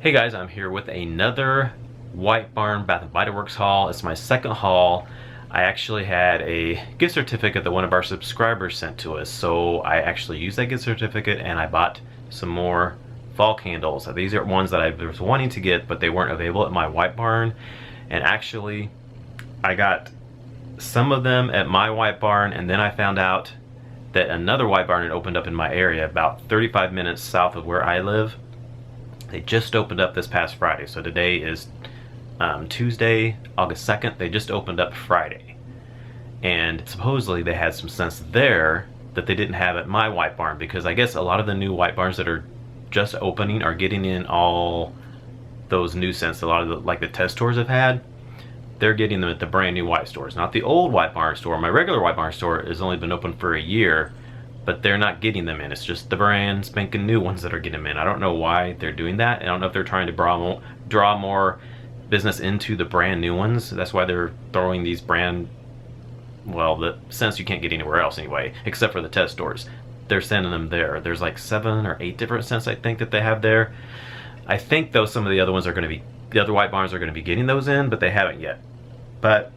Hey guys, I'm here with another White Barn Bath & Body Works haul. It's my second haul. I actually had a gift certificate that one of our subscribers sent to us, so I actually used that gift certificate and I bought some more fall candles. These are ones that I was wanting to get, but they weren't available at my White Barn. And actually, I got some of them at my White Barn, and then I found out that another White Barn had opened up in my area about 35 minutes south of where I live. They just opened up this past Friday, so today is Tuesday, August 2nd. They just opened up Friday, and supposedly they had some scents there that they didn't have at my White Barn, because I guess a lot of the new White Barns that are just opening are getting in all those new scents. A lot of the, like the test stores have had, they're getting them at the brand new White stores, not the old White Barn store. My regular White Barn store has only been open for a year, but they're not getting them in. It's just the brand spanking new ones that are getting them in. I don't know why they're doing that. I don't know if they're trying to draw more business into the brand new ones. That's why they're throwing these brand, well, the scents you can't get anywhere else anyway, except for the test stores. They're sending them there. There's like 7 or 8 different scents I think that they have there. I think though some of the other ones are going to be, the other White Barns are going to be getting those in, but they haven't yet. But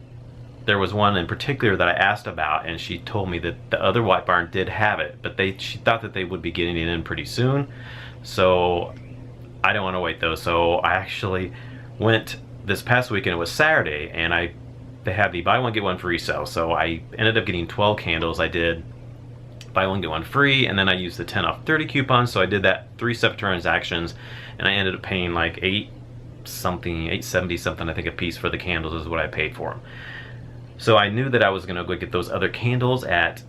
there was one in particular that I asked about, and she told me that the other White Barn did have it, but she thought that they would be getting it in pretty soon. So I don't want to wait though. So I actually went this past weekend. It was Saturday, and they had the buy one get one free sale. So I ended up getting 12 candles. I did buy one get one free, and then I used the 10 off 30 coupon. So I did that 3 separate transactions, and I ended up paying like $870 something I think a piece for the candles is what I paid for them. So I knew that I was gonna go get those other candles at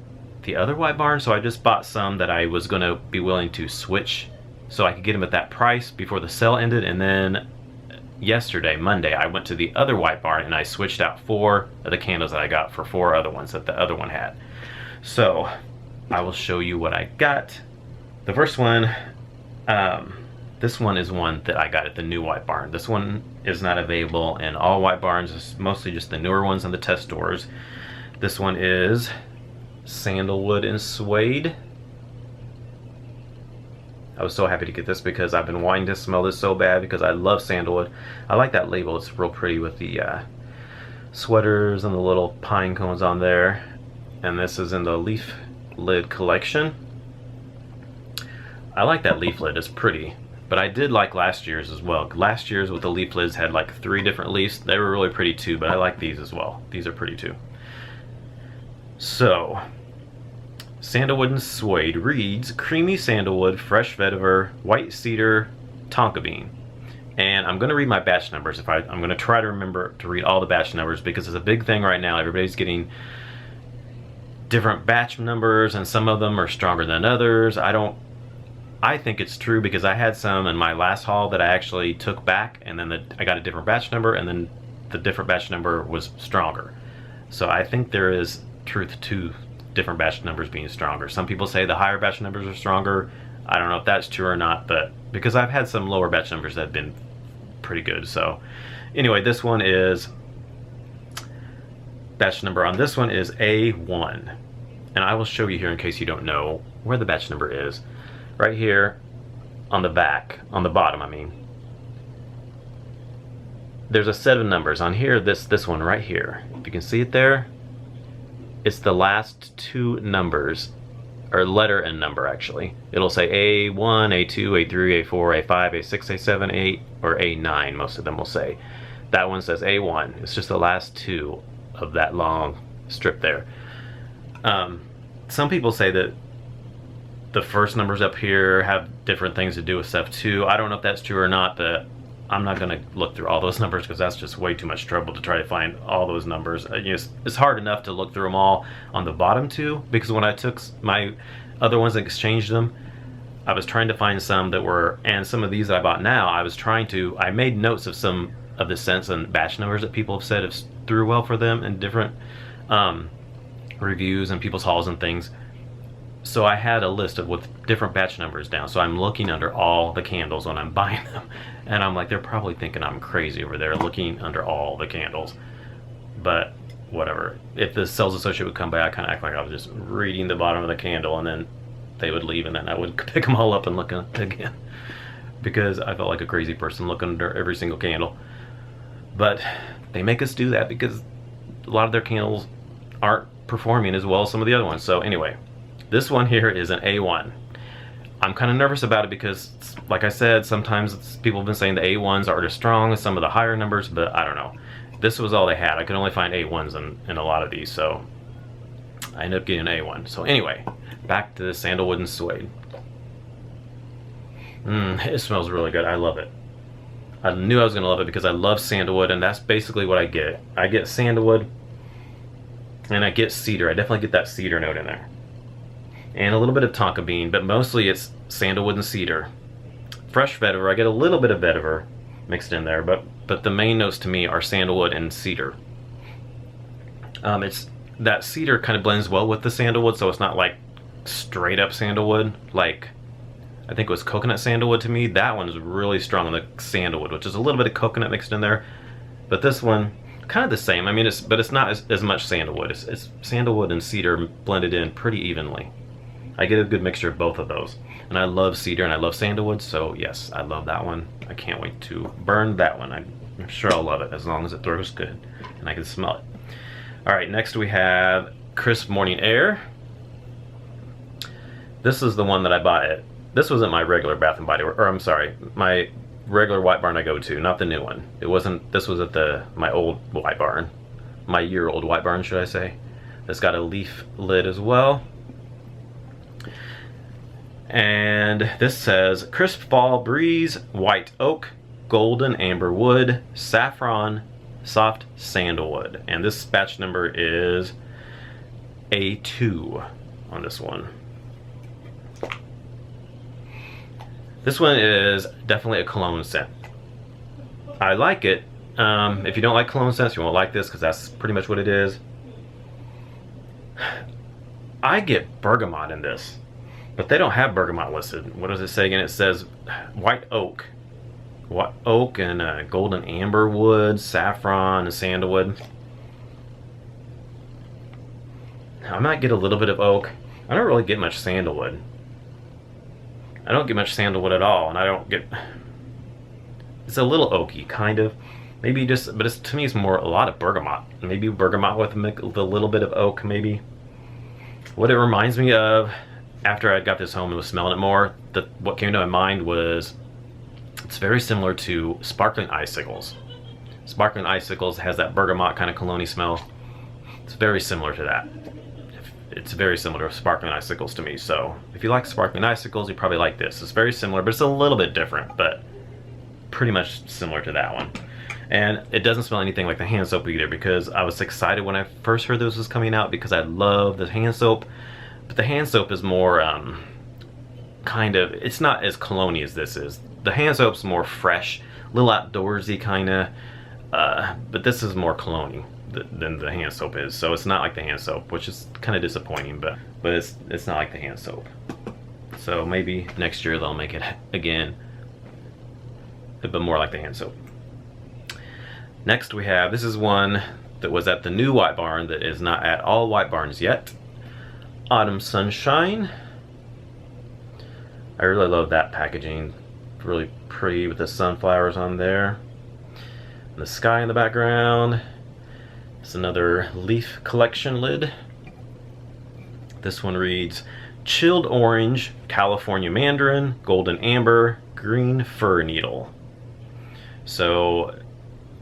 the other White Barn, so I just bought some that I was gonna be willing to switch so I could get them at that price before the sale ended. And then yesterday, Monday, I went to the other White Barn and I switched out 4 of the candles that I got for 4 other ones that the other one had. So I will show you what I got. The first one, this one is one that I got at the new White Barn. This one is not available in all White Barns. It's mostly just the newer ones in the test stores. This one is Sandalwood Suede. I was so happy to get this because I've been wanting to smell this so bad because I love sandalwood. I like that label. It's real pretty with the sweaters and the little pine cones on there. And this is in the leaf lid collection. I like that leaf lid. It's pretty. But I did like last year's as well. Last year's with the leaf lids had like 3 different leaves. They were really pretty too, but I like these as well. These are pretty too. So, Sandalwood Suede reads creamy sandalwood, fresh vetiver, white cedar, tonka bean. And I'm going to read my batch numbers. I'm going to try to remember to read all the batch numbers because it's a big thing right now. Everybody's getting different batch numbers, and some of them are stronger than others. I think it's true because I had some in my last haul that I actually took back, and then I got a different batch number, and then the different batch number was stronger. So I think there is truth to different batch numbers being stronger. Some people say the higher batch numbers are stronger. I don't know if that's true or not, but because I've had some lower batch numbers that have been pretty good. So anyway, this one is, batch number on this one is A1. And I will show you here in case you don't know where the batch number is. Right here on the back, on the bottom I mean, there's a set of numbers on here. This one right here, if you can see it there, it's the last 2 numbers, or letter and number actually. It'll say A1, A2, A3, A4, A5, A6, A7, A8, or A9, most of them will say. That one says A1. It's just the last 2 of that long strip there. Some people say that the first numbers up here have different things to do with stuff too. I don't know if that's true or not, but I'm not going to look through all those numbers because that's just way too much trouble to try to find all those numbers. It's hard enough to look through them all on the bottom 2, because when I took my other ones and exchanged them, I was trying to find some that were, and some of these that I bought now, I made notes of some of the scents and batch numbers that people have said have through well for them in different reviews and people's hauls and things. So I had a list with different batch numbers down. So I'm looking under all the candles when I'm buying them. And I'm like, they're probably thinking I'm crazy over there looking under all the candles. But whatever. If the sales associate would come by, I kind of act like I was just reading the bottom of the candle, and then they would leave, and then I would pick them all up and look again. because I felt like a crazy person looking under every single candle. But they make us do that because a lot of their candles aren't performing as well as some of the other ones. So anyway, this one here is an A1. I'm kind of nervous about it because, like I said, sometimes people have been saying the A1s aren't as strong as some of the higher numbers, but I don't know. This was all they had. I could only find A1s in a lot of these, so I ended up getting an A1. So anyway, back to the Sandalwood and Suede. It smells really good. I love it. I knew I was going to love it because I love sandalwood, and that's basically what I get. I get sandalwood, and I get cedar. I definitely get that cedar note in there. And a little bit of tonka bean, but mostly it's sandalwood and cedar. Fresh vetiver, I get a little bit of vetiver mixed in there, but the main notes to me are sandalwood and cedar. It's that cedar kind of blends well with the sandalwood, so it's not like straight up sandalwood, like I think it was coconut sandalwood to me. That one is really strong on the sandalwood, which is a little bit of coconut mixed in there. But this one, kind of the same. I mean, but it's not as much sandalwood. It's sandalwood and cedar blended in pretty evenly. I get a good mixture of both of those. And I love cedar and I love sandalwood, so yes, I love that one. I can't wait to burn that one. I'm sure I'll love it as long as it throws good and I can smell it. All right, next we have Crisp Morning Air. This is the one that I bought at, this wasn't my regular Bath and Body Works, or I'm sorry, my regular White Barn I go to, not the new one. It wasn't, this was at my old White Barn, my year-old White Barn, should I say. It's got a leaf lid as well. And this says Crisp Fall Breeze, White Oak, Golden Amber Wood, Saffron, Soft Sandalwood. And this batch number is A2 on this one. This one is definitely a cologne scent. I like it. If you don't like cologne scents, you won't like this because that's pretty much what it is. I get bergamot in this, but they don't have bergamot listed. What does it say again? It says white oak. White oak and golden amber wood, saffron and sandalwood. I might get a little bit of oak. I don't really get much sandalwood. I don't get much sandalwood at all, and I don't get, it's a little oaky, kind of. Maybe just, but to me it's more a lot of bergamot. Maybe bergamot with a little bit of oak, maybe. What it reminds me of, after I got this home and was smelling it more, what came to my mind was, it's very similar to Sparkling Icicles. Sparkling Icicles has that bergamot kind of cologne-y smell. It's very similar to that. It's very similar to Sparkling Icicles to me, so if you like Sparkling Icicles, you probably like this. It's very similar, but it's a little bit different, but pretty much similar to that one. And it doesn't smell anything like the hand soap either, because I was excited when I first heard this was coming out because I love the hand soap, but the hand soap is more kind of, it's not as cologne-y as this is. The hand soap's more fresh, a little outdoorsy kind of, but this is more cologne-y than the hand soap is, so it's not like the hand soap, which is kind of disappointing, but it's not like the hand soap. So maybe next year they'll make it again, but more like the hand soap. Next we have, this is one that was at the new White Barn that is not at all White Barns yet. Autumn Sunshine. I really love that packaging. Really pretty with the sunflowers on there. And the sky in the background. It's another leaf collection lid. This one reads Chilled Orange, California Mandarin, Golden Amber, Green Fir Needle. So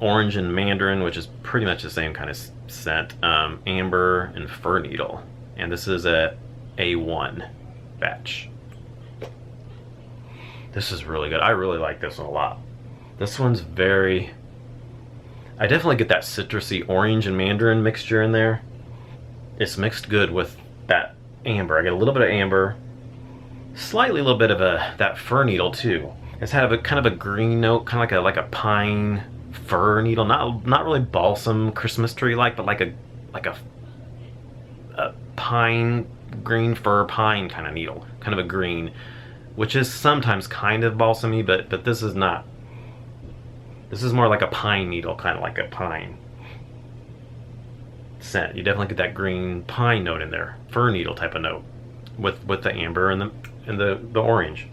orange and mandarin, which is pretty much the same kind of scent, amber and fir needle. And this is a A1 batch. This is really good. I really like this one a lot. This one's very, I definitely get that citrusy orange and mandarin mixture in there. It's mixed good with that amber. I get a little bit of amber, slightly a little bit of that fir needle too. It's had a kind of a green note, kind of like a pine fir needle, not really balsam Christmas tree like, but like a pine, green fir pine kind of needle, kind of a green, which is sometimes kind of balsamy, but this is not. This is more like a pine needle, kind of like a pine scent. You definitely get that green pine note in there, fir needle type of note, with the amber and the orange.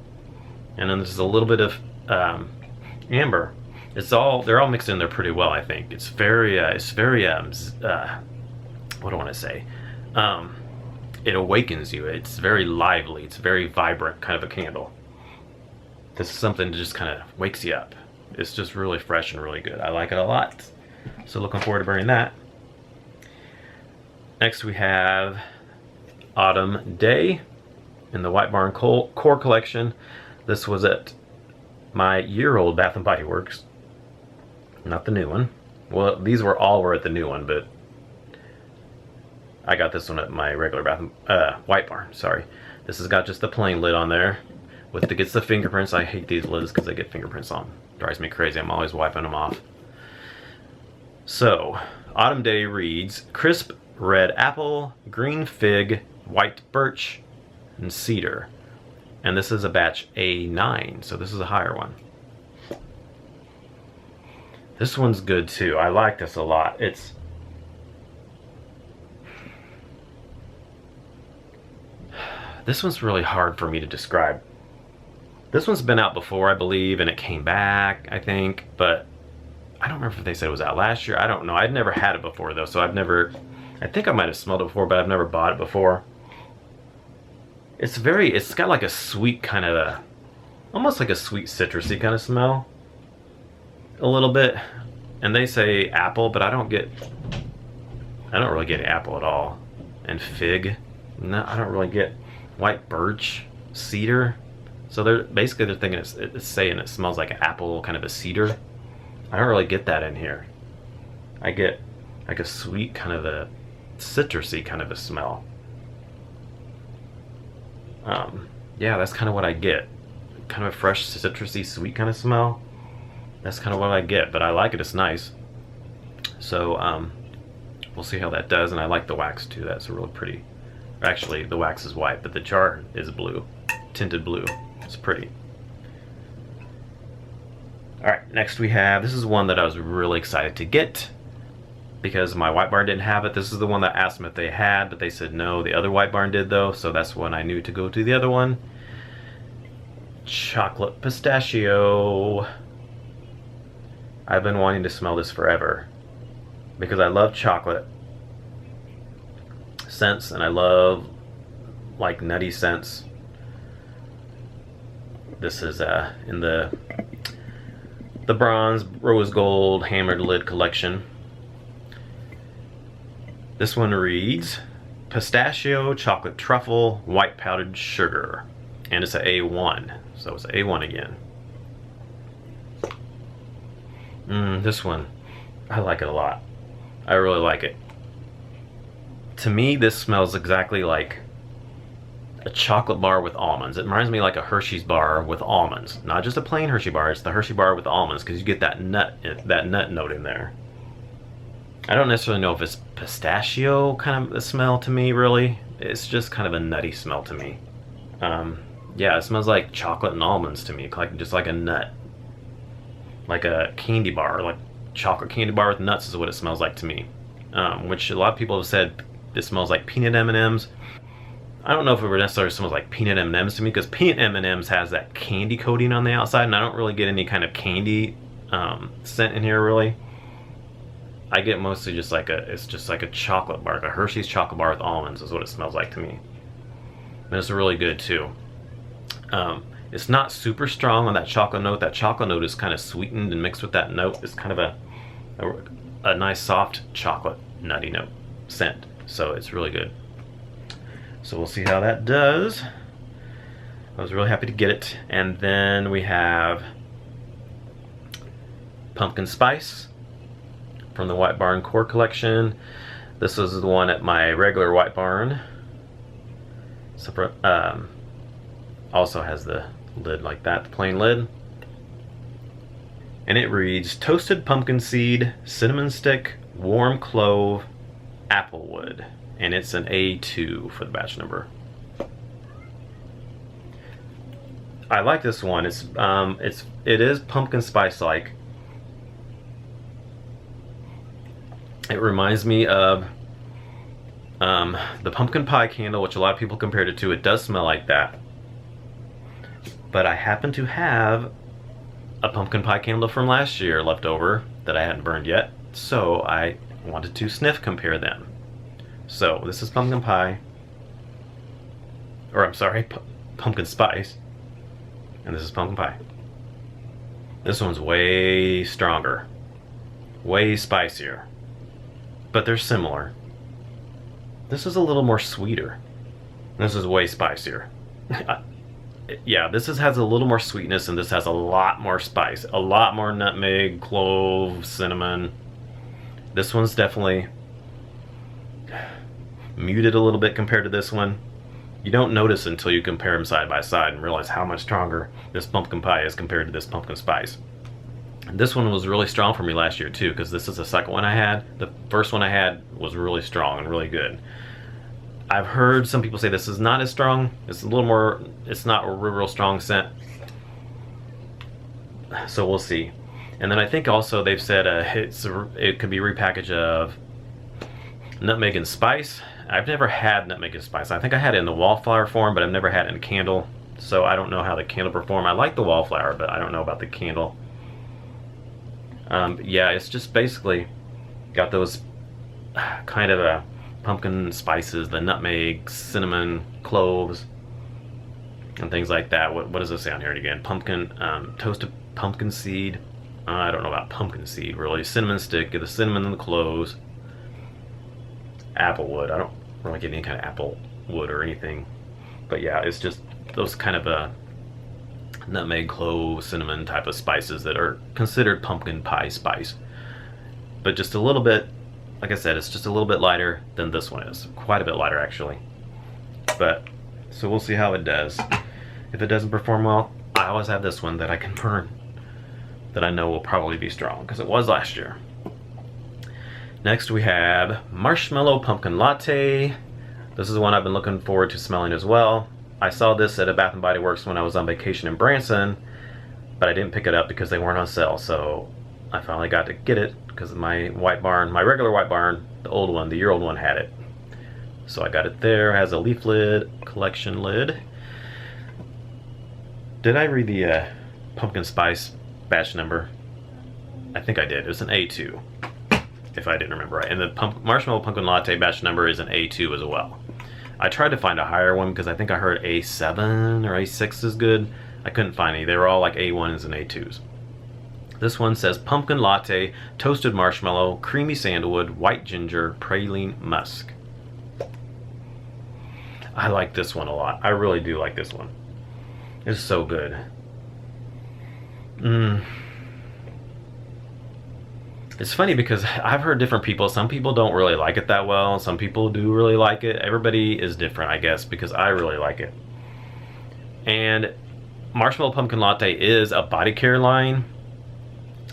And then there's a little bit of amber. They're all mixed in there pretty well, I think. It's very what do I want to say? It awakens you. It's very lively. It's very vibrant kind of a candle. This is something that just kind of wakes you up. It's just really fresh and really good. I like it a lot. So looking forward to burning that. Next we have Autumn Day in the White Barn Core Collection. This was at my year-old Bath & Body Works. Not the new one. Well, these were at the new one, but I got this one at my regular White Barn, sorry. This has got just the plain lid on there. Gets the fingerprints. I hate these lids because they get fingerprints on. Drives me crazy. I'm always wiping them off. So, Autumn Day reads, crisp red apple, green fig, white birch, and cedar. And this is a batch A9, so this is a higher one. This one's good too. I like this a lot. This one's really hard for me to describe. This one's been out before, I believe, and it came back, I think, but I don't remember if they said it was out last year. I don't know. I'd never had it before, though, so I think I might have smelled it before, but I've never bought it before. It's got like a sweet kind of almost like a sweet citrusy kind of smell. A little bit. And they say apple, but I don't really get apple at all. And fig. No, I don't really get white birch, cedar. So they're thinking it's saying it smells like apple, kind of a cedar. I don't really get that in here. I get like a sweet kind of a citrusy kind of a smell. Yeah, that's kind of what I get. Kind of a fresh, citrusy, sweet kind of smell. That's kind of what I get, but I like it. It's nice. So we'll see how that does, and I like the wax too. That's really pretty. Actually, the wax is white, but the jar is blue, tinted blue. It's pretty. Alright, next we have, this is one that I was really excited to get because my White Barn didn't have it. This is the one that I asked them if they had, but they said no. The other White Barn did though, so that's when I knew to go to the other one. Chocolate Pistachio. I've been wanting to smell this forever because I love chocolate scents and I love like nutty scents. This is in the bronze rose gold hammered lid collection. This one reads pistachio, chocolate truffle, white powdered sugar, and it's an A1, so it's an A1 again. This one, I like it a lot. I really like it. To me, this smells exactly like a chocolate bar with almonds. It reminds me like a Hershey's bar with almonds. Not just a plain Hershey bar, it's the Hershey bar with almonds because you get that nut note in there. I don't necessarily know if it's pistachio kind of a smell to me, really. It's just kind of a nutty smell to me. Yeah, it smells like chocolate and almonds to me, just like a nut. Like a candy bar, like chocolate candy bar with nuts is what it smells like to me. Which a lot of people have said this smells like peanut M&Ms. I don't know if it necessarily smells like peanut M&Ms to me because peanut M&Ms has that candy coating on the outside and I don't really get any kind of candy scent in here really. I get mostly just like it's just like a chocolate bar, like a Hershey's chocolate bar with almonds is what it smells like to me. And it's really good too. It's not super strong on that chocolate note. That chocolate note is kind of sweetened and mixed with that note. It's kind of a nice soft chocolate nutty note scent. So it's really good. So we'll see how that does. I was really happy to get it. And then we have pumpkin spice from the White Barn Core Collection. This is the one at my regular White Barn. Also has the lid like that, the plain lid. And it reads toasted pumpkin seed, cinnamon stick, warm clove, applewood. And it's an A2 for the batch number. I like this one. It is pumpkin spice like. It reminds me of the pumpkin pie candle, which a lot of people compared it to. It does smell like that. But I happen to have a pumpkin pie candle from last year left over that I hadn't burned yet, so I wanted to sniff compare them. So this is pumpkin pie, or I'm sorry, pumpkin spice, and this is pumpkin pie. This one's way stronger, way spicier, but they're similar. This is a little more sweeter. This is way spicier. Yeah, this has a little more sweetness, and this has a lot more spice, a lot more nutmeg, clove, cinnamon. This one's definitely muted a little bit compared to this one. You don't notice until you compare them side by side and realize how much stronger this pumpkin pie is compared to this pumpkin spice. And this one was really strong for me last year too, because this is the second one I had. The first one I had was really strong and really good. I've heard some people say this is not as strong. It's a little more, it's not a real strong scent. So we'll see. And then I think also they've said it could be repackaged of nutmeg and spice. I've never had nutmeg and spice. I think I had it in the wallflower form, but I've never had it in candle. So I don't know how the candle perform. I like the wallflower, but I don't know about the candle. Yeah, it's just basically got those kind of pumpkin spices, the nutmeg, cinnamon, cloves, and things like that. What does this say on here again? Pumpkin, toasted pumpkin seed. I don't know about pumpkin seed really. Cinnamon stick, get the cinnamon and the cloves. Apple wood. I don't really get any kind of apple wood or anything. But yeah, it's just those kind of nutmeg, clove, cinnamon type of spices that are considered pumpkin pie spice. But just a little bit, like I said, it's just a little bit lighter than this one is. Quite a bit lighter actually. But, so we'll see how it does. If it doesn't perform well, I always have this one that I can burn, that I know will probably be strong, because it was last year. Next we have Marshmallow Pumpkin Latte. This is the one I've been looking forward to smelling as well. I saw this at a Bath & Body Works when I was on vacation in Branson, but I didn't pick it up because they weren't on sale, so I finally got to get it because my White Barn, my regular White Barn, the old one, the year-old one, had it. So I got it there. It has a leaf lid, collection lid. Did I read the pumpkin spice batch number? I think I did. It was an A2, if I didn't remember right. And the Marshmallow Pumpkin Latte batch number is an A2 as well. I tried to find a higher one because I think I heard A7 or A6 is good. I couldn't find any. They were all like A1s and A2s. This one says Pumpkin Latte, Toasted Marshmallow, Creamy Sandalwood, White Ginger, Praline Musk. I like this one a lot. I really do like this one. It's so good. It's funny because I've heard different people. Some people don't really like it that well. Some people do really like it. Everybody is different, I guess, because I really like it. And Marshmallow Pumpkin Latte is a body care line.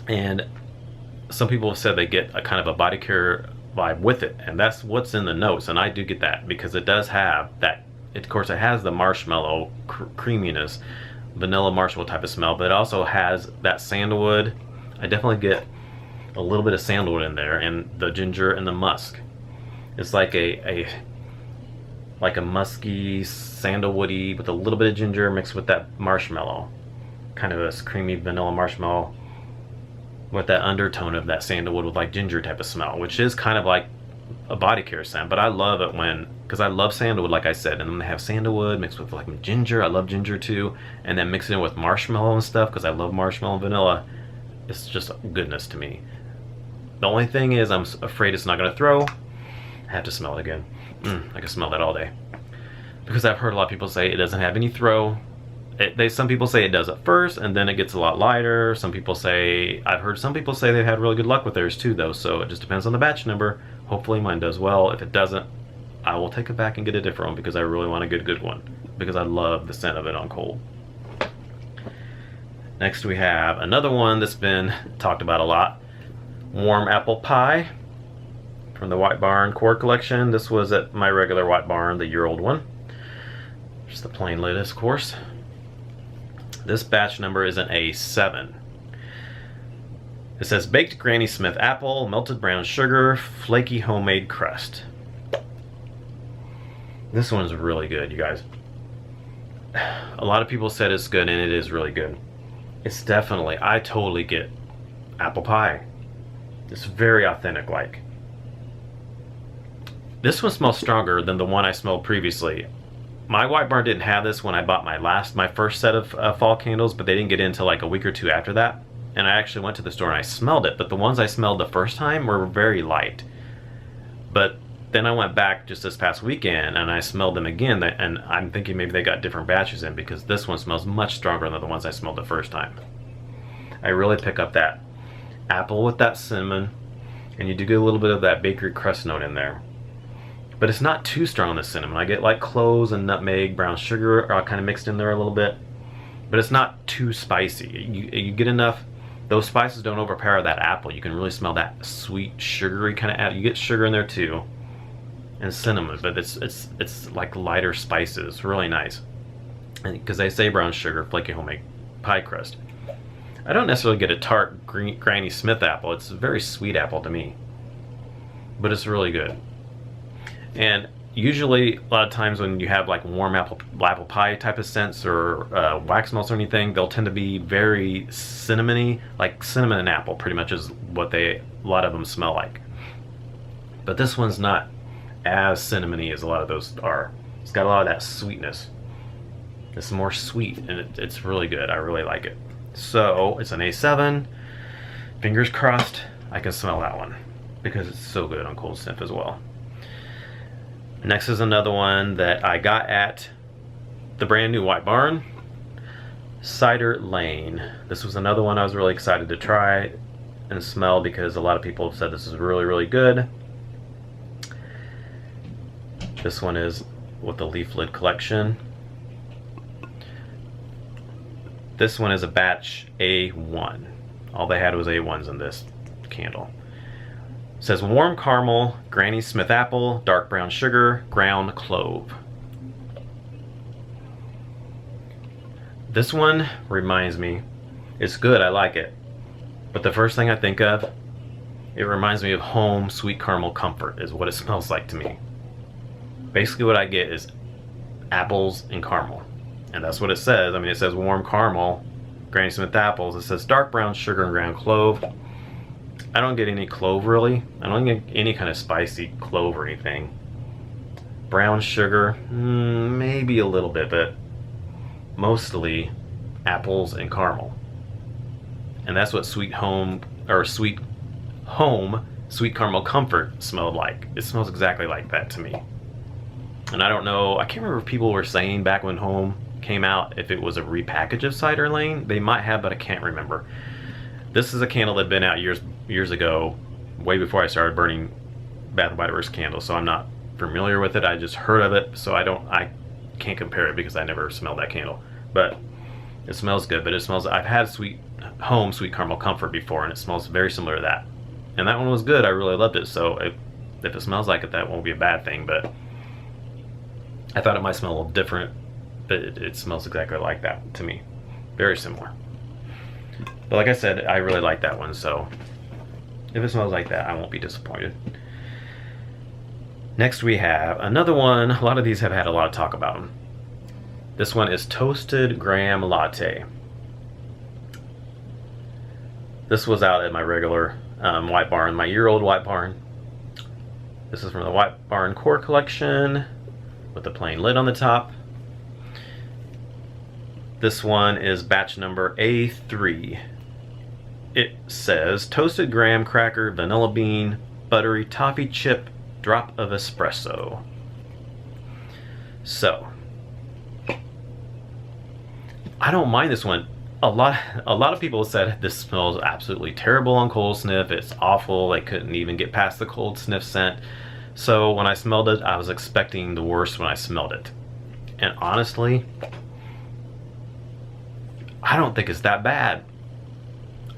And some people have said they get a kind of a body care vibe with it. And that's what's in the notes. And I do get that because it does have that. Of course, it has the marshmallow creaminess, vanilla marshmallow type of smell. But it also has that sandalwood. I definitely get a little bit of sandalwood in there, and the ginger and the musk. It's like a musky, sandalwoody with a little bit of ginger mixed with that marshmallow. Kind of a creamy vanilla marshmallow with that undertone of that sandalwood with like ginger type of smell, which is kind of like a body care scent. But I love it when, because I love sandalwood, like I said, and then they have sandalwood mixed with like ginger. I love ginger too, and then mix it in with marshmallow and stuff because I love marshmallow and vanilla. It's just goodness to me. The only thing is I'm afraid it's not going to throw. I have to smell it again. I can smell that all day. Because I've heard a lot of people say it doesn't have any throw. Some people say it does at first, and then it gets a lot lighter. Some people say, I've heard some people say they've had really good luck with theirs too though, so it just depends on the batch number. Hopefully mine does well. If it doesn't, I will take it back and get a different one because I really want to get a good one. Because I love the scent of it on cold. Next we have another one that's been talked about a lot. Warm Apple Pie from the White Barn Core Collection. This was at my regular White Barn, the year-old one. Just the plain lid, of course. This batch number is an A7. It says baked Granny Smith apple, melted brown sugar, flaky homemade crust. This one's really good, you guys. A lot of people said it's good, and it is really good. It's definitely, I totally get apple pie. It's very authentic like. This one smells stronger than the one I smelled previously. My White Barn didn't have this when I bought my first set of fall candles, but they didn't get in until like a week or two after that. And I actually went to the store and I smelled it, but the ones I smelled the first time were very light. But then I went back just this past weekend and I smelled them again, and I'm thinking maybe they got different batches in, because this one smells much stronger than the ones I smelled the first time. I really pick up that apple with that cinnamon, and you do get a little bit of that bakery crust note in there. But it's not too strong on the cinnamon. I get like cloves and nutmeg, brown sugar kind of mixed in there a little bit. But it's not too spicy. You get enough. Those spices don't overpower that apple. You can really smell that sweet, sugary kind of apple. You get sugar in there too, and cinnamon, but it's like lighter spices. Really nice. Because they say brown sugar, flaky homemade pie crust. I don't necessarily get a tart Granny Smith apple. It's a very sweet apple to me, but it's really good. And usually, a lot of times when you have like warm apple pie type of scents or wax melts or anything, they'll tend to be very cinnamony, like cinnamon and apple pretty much is what a lot of them smell like. But this one's not as cinnamony as a lot of those are. It's got a lot of that sweetness. It's more sweet, and it's really good. I really like it. So it's an A7. Fingers crossed I can smell that one, because it's so good on cold sniff as well. Next is another one that I got at the brand new White Barn, Cider Lane. This was another one I was really excited to try and smell, because a lot of people have said this is really, really good. This one is with the leaf lid collection. This one is a batch A1. All they had was A1s in this candle. It says warm caramel, Granny Smith apple, dark brown sugar, ground clove. This one reminds me, it's good, I like it. But the first thing I think of, it reminds me of home sweet caramel comfort is what it smells like to me. Basically what I get is apples and caramel. And that's what it says. I mean, it says warm caramel, Granny Smith apples. It says dark brown sugar and ground clove. I don't get any clove really. I don't get any kind of spicy clove or anything. Brown sugar, maybe a little bit, but mostly apples and caramel. And that's what sweet home sweet caramel comfort smelled like. It smells exactly like that to me. And I don't know, I can't remember if people were saying back when home came out if it was a repackage of Cider Lane. They might have, but I can't remember. This is a candle that had been out years ago, way before I started burning Bath & Body Works candles, so I'm not familiar with it. I just heard of it, so I can't compare it because I never smelled that candle. But it smells good. But it smells, I've had sweet caramel comfort before, and it smells very similar to that. And that one was good. I really loved it. So if it smells like it, that won't be a bad thing. But I thought it might smell a little different, but it smells exactly like that to me. Very similar. But like I said, I really like that one, so if it smells like that, I won't be disappointed. Next we have another one. A lot of these have had a lot of talk about them. This one is Toasted Graham Latte. This was out at my regular White Barn, my year-old White Barn. This is from the White Barn Core Collection with the plain lid on the top. This one is batch number A3. It says toasted graham cracker, vanilla bean, buttery toffee chip, drop of espresso. So, I don't mind this one. A lot of people said this smells absolutely terrible on cold sniff. It's awful. They couldn't even get past the cold sniff scent. So when I smelled it, I was expecting the worst when I smelled it. And honestly, I don't think it's that bad.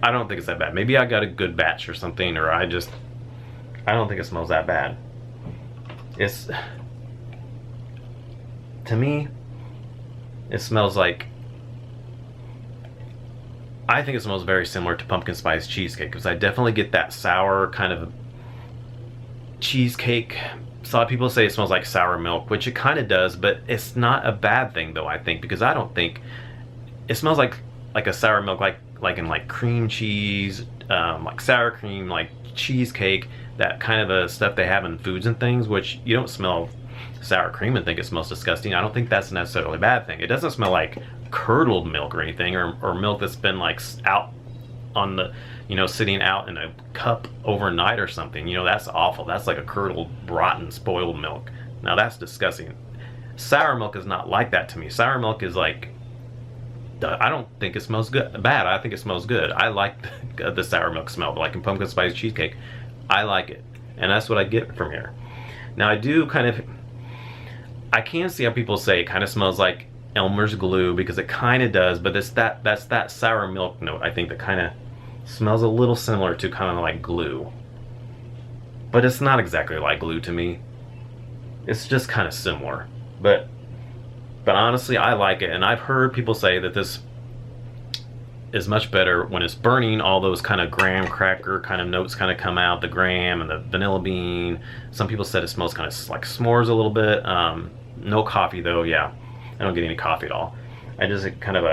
I don't think it's that bad. Maybe I got a good batch or something, or I don't think it smells that bad. To me, it smells like, I think it smells very similar to pumpkin spice cheesecake, because I definitely get that sour kind of cheesecake. A lot of people say it smells like sour milk, which it kind of does, but it's not a bad thing though, I think, because I don't think it smells like like a sour milk, like in like cream cheese, like sour cream, like cheesecake, that kind of stuff they have in foods and things, which you don't smell sour cream and think it smells disgusting. I don't think that's necessarily a bad thing. It doesn't smell like curdled milk or anything, or milk that's been like out on the, you know, sitting out in a cup overnight or something. You know, that's awful. That's like a curdled, rotten, spoiled milk. Now that's disgusting. Sour milk is not like that to me. Sour milk is like, I don't think it smells bad. I think it smells good. I like the sour milk smell, but like in pumpkin spice cheesecake, I like it. And that's what I get from here. Now I do kind of, I can see how people say it kind of smells like Elmer's glue, because it kind of does, but that's that sour milk note, I think, that kind of smells a little similar to kind of like glue. But it's not exactly like glue to me. It's just kind of similar. But honestly, I like it, and I've heard people say that this is much better when it's burning. All those kind of graham cracker kind of notes kind of come out, the graham and the vanilla bean. Some people said it smells kind of like s'mores a little bit. No coffee though. Yeah, I don't get any coffee at all. I just get kind of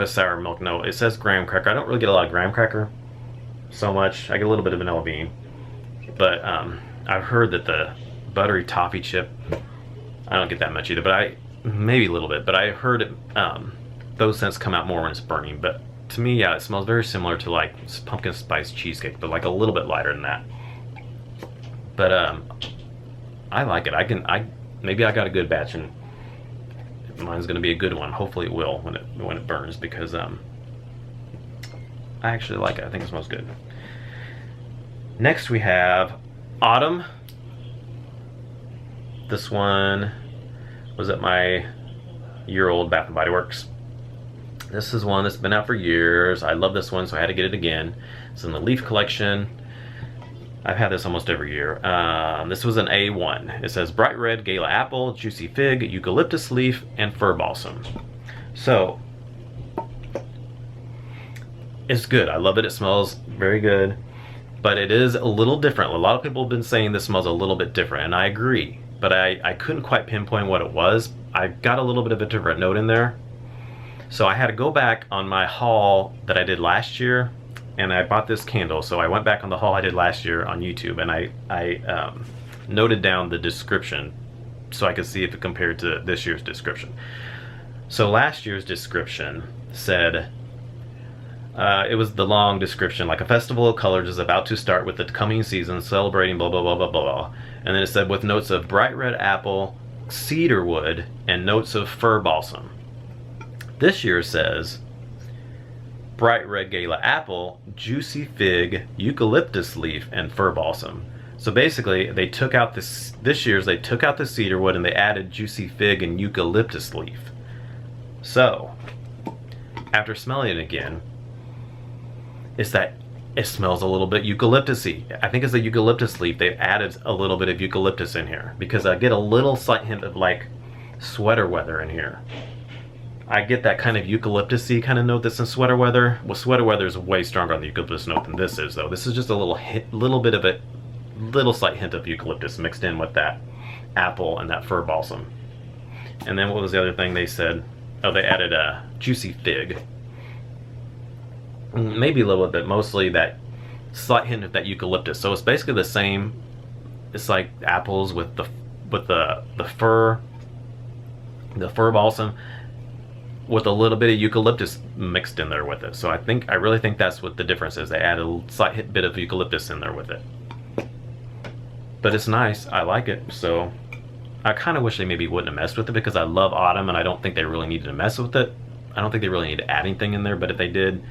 a sour milk note. It says graham cracker. I don't really get a lot of graham cracker so much. I get a little bit of vanilla bean, but I've heard that the buttery toffee chip, I don't get that much either, but maybe a little bit, but I heard it, those scents come out more when it's burning. But to me, yeah, it smells very similar to like pumpkin spice cheesecake, but like a little bit lighter than that. But I like it. Maybe I got a good batch, and mine's gonna be a good one. Hopefully it will when it burns, because I actually like it. I think it smells good. Next we have Autumn. This one was at my year-old Bath & Body Works. This is one that's been out for years. I love this one, so I had to get it again. It's in the Leaf collection. I've had this almost every year. This was an A1. It says bright red gala apple, juicy fig, eucalyptus leaf, and fir balsam. So it's good. I love it. It smells very good, but it is a little different. A lot of people have been saying this smells a little bit different, and I agree. But I couldn't quite pinpoint what it was. I got a little bit of a different note in there. So I had to go back on my haul that I did last year, and I bought this candle. So I went back on the haul I did last year on YouTube, and I noted down the description so I could see if it compared to this year's description. So last year's description said, it was the long description, like a festival of colors is about to start with the coming season, celebrating blah blah blah blah blah. And then it said with notes of bright red apple, cedar wood, and notes of fir balsam. This year says bright red gala apple, juicy fig, eucalyptus leaf, and fir balsam. So basically they took out this year's, they took out the cedar wood and they added juicy fig and eucalyptus leaf. So after smelling it again, it's that it smells a little bit eucalyptusy. I think it's the eucalyptus leaf. They've added a little bit of eucalyptus in here, because I get a little slight hint of like sweater weather in here. I get that kind of eucalyptusy kind of note that's in sweater weather. Well, sweater weather is way stronger on the eucalyptus note than this is, though. This is just a little bit of a little slight hint of eucalyptus mixed in with that apple and that fir balsam. And then what was the other thing they said? Oh, they added a juicy fig. Maybe a little bit, mostly that slight hint of that eucalyptus. So it's basically the same. It's like apples with the fir balsam with a little bit of eucalyptus mixed in there with it. So I really think that's what the difference is. They add a slight bit of eucalyptus in there with it. But it's nice. I like it. So I kind of wish they maybe wouldn't have messed with it, because I love autumn and I don't think they really needed to mess with it. I don't think they really need to add anything in there, but if they did,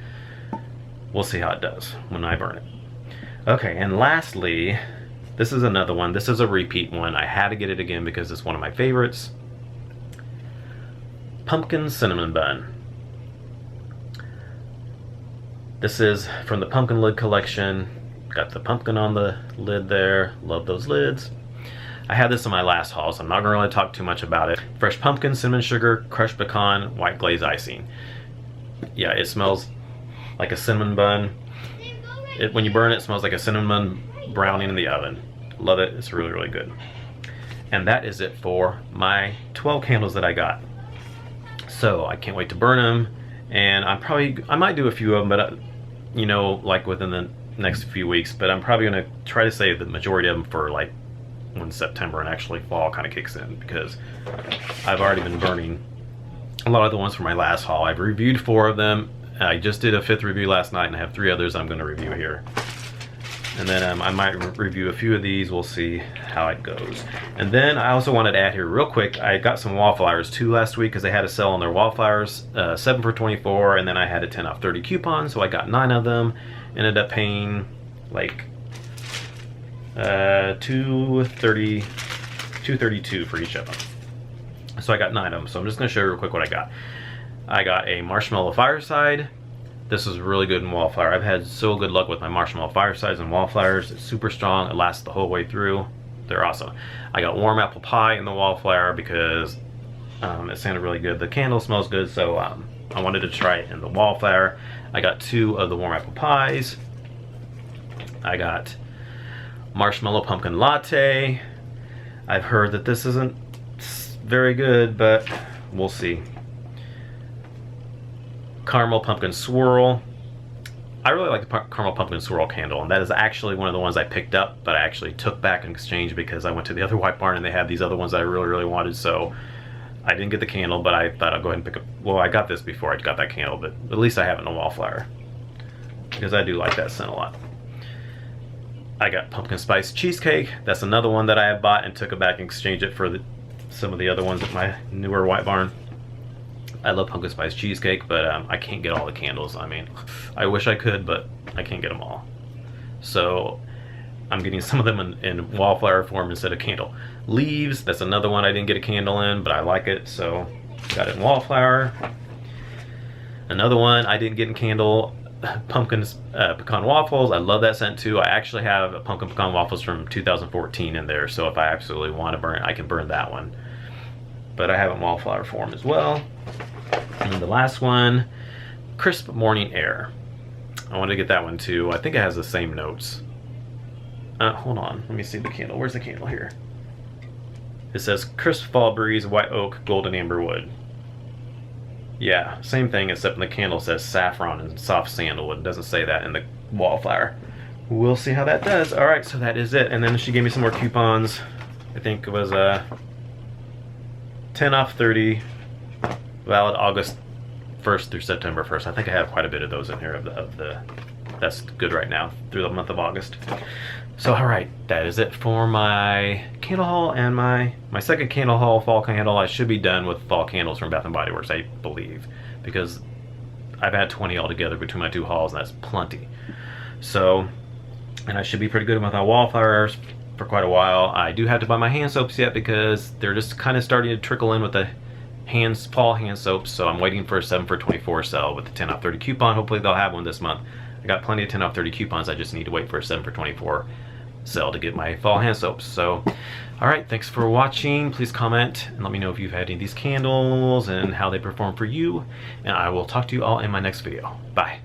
we'll see how it does when I burn it. Okay, and lastly, this is another one. This is a repeat one. I had to get it again because it's one of my favorites. Pumpkin Cinnamon Bun. This is from the Pumpkin Lid collection. Got the pumpkin on the lid there. Love those lids. I had this in my last haul, so I'm not going to really talk too much about it. Fresh pumpkin, cinnamon sugar, crushed pecan, white glaze icing. Yeah, it smells like a cinnamon bun. When you burn it, it smells like a cinnamon bun browning in the oven. Love it. It's really, really good. And that is it for my 12 candles that I got. So I can't wait to burn them, and I might do a few of them, but you know, like within the next few weeks. But I'm probably gonna try to save the majority of them for like when September and actually fall kind of kicks in, because I've already been burning a lot of the ones from my last haul. I've reviewed 4 of them. I just did a 5th review last night, and I have 3 others I'm going to review here. And then I might review a few of these. We'll see how it goes. And then I also wanted to add here real quick, I got some wallflowers too last week because they had a sale on their wallflowers, 7 for $24, and then I had a 10 off 30 coupon, so I got 9 of them. Ended up paying like $232 for each of them. So I got 9 of them. So I'm just going to show you real quick what I got. I got a Marshmallow Fireside. This is really good in wallflower. I've had so good luck with my Marshmallow Firesides and wallflowers. It's super strong. It lasts the whole way through. They're awesome. I got Warm Apple Pie in the wallflower because it sounded really good. The candle smells good, so I wanted to try it in the wallflower. I got 2 of the Warm Apple Pies. I got Marshmallow Pumpkin Latte. I've heard that this isn't very good, but we'll see. Caramel Pumpkin Swirl. I really like the Caramel Pumpkin Swirl candle, and that is actually one of the ones I picked up, but I actually took back in exchange because I went to the other White Barn and they had these other ones I really wanted, so I didn't get the candle, but I thought I'll go ahead and pick up. Well, I got this before I got that candle, but at least I have it in a wallflower because I do like that scent a lot. I got Pumpkin Spice Cheesecake. That's another one that I have bought and took it back and exchanged it for some of the other ones at my newer White Barn. I love Pumpkin Spice Cheesecake, but I can't get all the candles. I mean, I wish I could, but I can't get them all. So I'm getting some of them in wallflower form instead of candle. Leaves, that's another one I didn't get a candle in, but I like it, so got it in wallflower. Another one I didn't get in candle, Pumpkin Pecan Waffles. I love that scent too. I actually have a Pumpkin Pecan Waffles from 2014 in there, so if I absolutely want to burn it, I can burn that one. But I have it in wallflower form as well. And then the last one, Crisp Morning Air. I wanted to get that one too. I think it has the same notes. Hold on, let me see the candle. Where's the candle here? It says Crisp Fall Breeze, White Oak, Golden Amber Wood. Yeah, same thing, except in the candle says Saffron and Soft Sandalwood. It doesn't say that in the wallflower. We'll see how that does. All right, so that is it. And then she gave me some more coupons. I think it was 10 off 30, valid August 1st through September 1st. I think I have quite a bit of those in here of the that's good right now through the month of August. So all right, that is it for my candle haul and my second candle haul, fall candle. I should be done with fall candles from Bath & Body Works, I believe, because I've had 20 altogether between my 2 hauls, and that's plenty. So, and I should be pretty good with my wallflowers for quite a while. I do have to buy my hand soaps yet because they're just kind of starting to trickle in with the fall hand soaps, so I'm waiting for a 7 for $24 sale with the 10 off 30 coupon. Hopefully they'll have one this month. I got plenty of 10 off 30 coupons. I just need to wait for a 7 for $24 sale to get my fall hand soaps. So all right, thanks for watching. Please comment and let me know if you've had any of these candles and how they perform for you, and I will talk to you all in my next video. Bye.